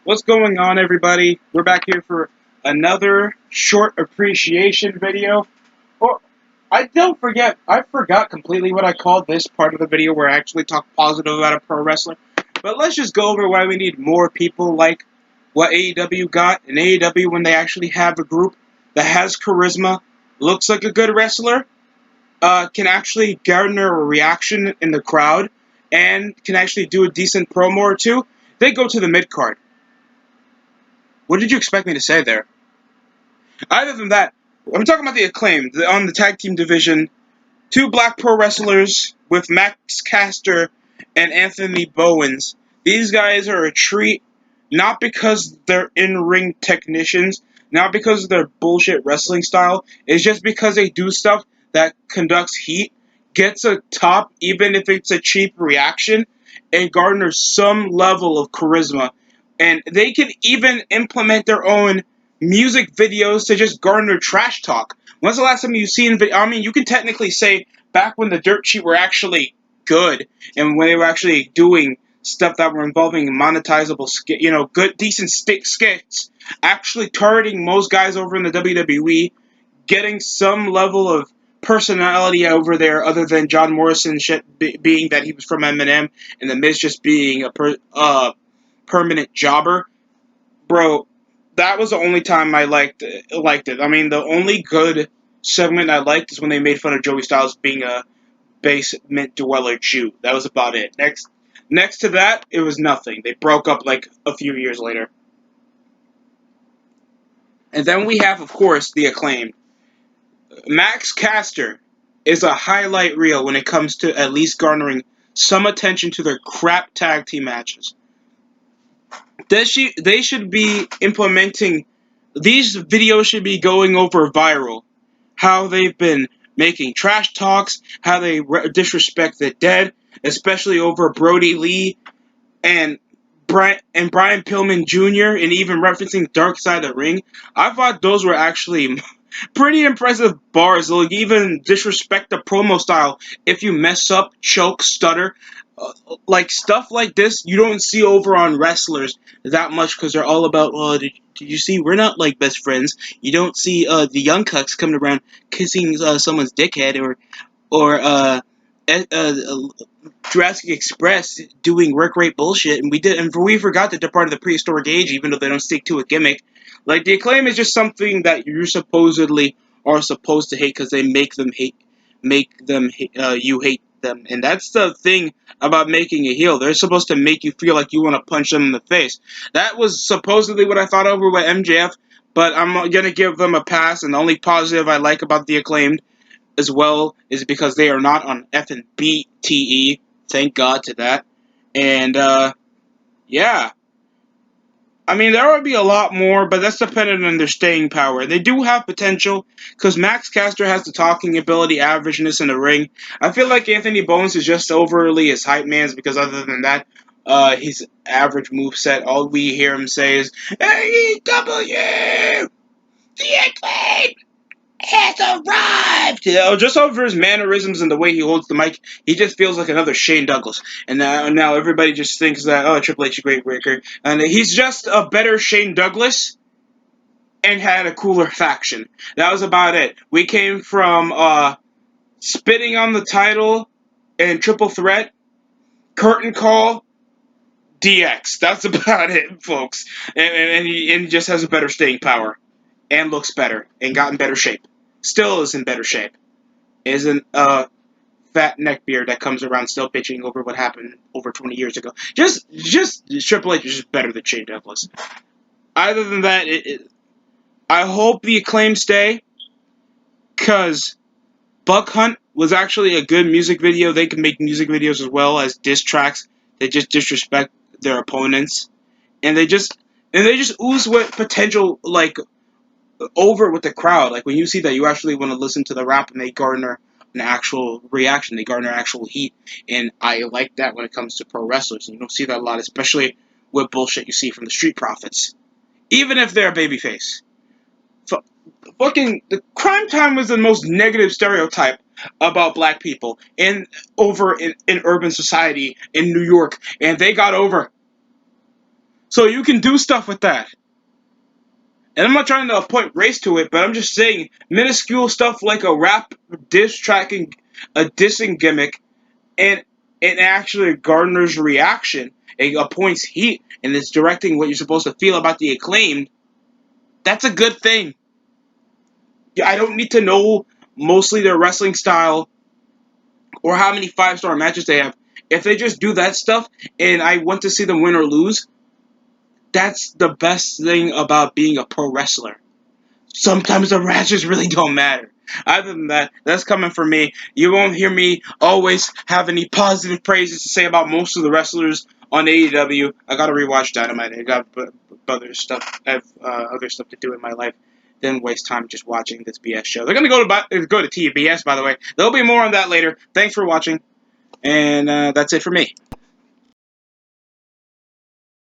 What's going on, everybody? We're back here for another short appreciation video. Or, I forgot completely what I called this part of the video where I actually talk positive about a pro wrestler. But let's just go over why we need more people like what AEW got. In AEW, when they actually have a group that has charisma, looks like a good wrestler, can actually garner a reaction in the crowd, and can actually do a decent promo or two, they go to the mid card. What did you expect me to say there? Other than that, I'm talking about the Acclaimed on the tag team division. Two black pro wrestlers with Max Caster and Anthony Bowens. These guys are a treat, not because they're in-ring technicians, not because of their bullshit wrestling style. It's just because they do stuff that conducts heat, gets a top, even if it's a cheap reaction, and garners some level of charisma. And they can even implement their own music videos to just garner trash talk. When's the last time you've seen? I mean, you can technically say back when the Dirt Sheet were actually good and when they were actually doing stuff that were involving monetizable, good, decent skits, actually targeting most guys over in the WWE, getting some level of personality over there, other than John Morrison shit being that he was from Eminem and the Miz just being a permanent jobber, bro. That was the only time I liked it. I mean, the only good segment I liked is when they made fun of Joey Styles being a basement dweller Jew. That was about it. Next to that, it was nothing. They broke up like a few years later. And then we have, of course, the Acclaimed. Max Caster is a highlight reel when it comes to at least garnering some attention to their crap tag team matches. They should be implementing, these videos should be going over viral. How they've been making trash talks, how they disrespect the dead, especially over Brody Lee and Brian Pillman Jr., and even referencing Dark Side of the Ring. I thought those were actually pretty impressive bars. They'll even disrespect the promo style if you mess up, choke, stutter. Like stuff like this, you don't see over on wrestlers that much because they're all about, oh, did you see? We're not like best friends. You don't see the young cucks coming around kissing someone's dickhead or eh, uh, Jurassic Express doing work rate bullshit, and we forgot that they're part of the prehistoric age, even though they don't stick to a gimmick. Like the Acclaim is just something that you supposedly are supposed to hate because they you hate them, and that's the thing about making a heel. They're supposed to make you feel like you want to punch them in the face. That was supposedly what I thought over with MJF, but I'm gonna give them a pass. And the only positive I like about the Acclaimed as well is because they are not on F and BTE. Thank God to that. And yeah, I mean, there would be a lot more, but that's dependent on their staying power. They do have potential, because Max Caster has the talking ability, averageness in the ring. I feel like Anthony Bowens is just overly his hype man, because other than that, his average moveset, all we hear him say is, AEW! The Acclaim has arrived! Just over his mannerisms and the way he holds the mic, he just feels like another Shane Douglas. And now everybody just thinks that, oh, Triple H is a great worker. And he's just a better Shane Douglas and had a cooler faction. That was about it. We came from spitting on the title and Triple Threat, Curtain Call, DX. That's about it, folks. And he just has a better staying power. And looks better. And got in better shape. Still is in better shape. Isn't fat neckbeard that comes around still bitching over what happened over 20 years ago. Just Triple H is just better than Shane Douglas. Other than that, I hope the Acclaim stay, because Buck Hunt was actually a good music video. They can make music videos as well as diss tracks. They just disrespect their opponents, and they just ooze with potential, like, over with the crowd. Like when you see that, you actually want to listen to the rap, and they garner an actual reaction. They garner actual heat, and I like that when it comes to pro wrestlers. And you don't see that a lot, especially with bullshit you see from the Street Profits, even if they're a babyface. Fucking the Crime Time was the most negative stereotype about black people in urban society in New York, and they got over. So you can do stuff with that. And I'm not trying to appoint race to it, but I'm just saying minuscule stuff like a rap diss tracking, a dissing gimmick, and it actually garners reaction. It appoints heat and it's directing what you're supposed to feel about the Acclaimed. That's a good thing. I don't need to know mostly their wrestling style or how many 5-star matches they have. If they just do that stuff and I want to see them win or lose, that's the best thing about being a pro wrestler. Sometimes the matches really don't matter. Other than that, that's coming from me. You won't hear me always have any positive praises to say about most of the wrestlers on AEW. I gotta rewatch Dynamite. I got other stuff. I have other stuff to do in my life. Then waste time just watching this BS show. They're gonna go to TBS, by the way. There'll be more on that later. Thanks for watching, and that's it for me.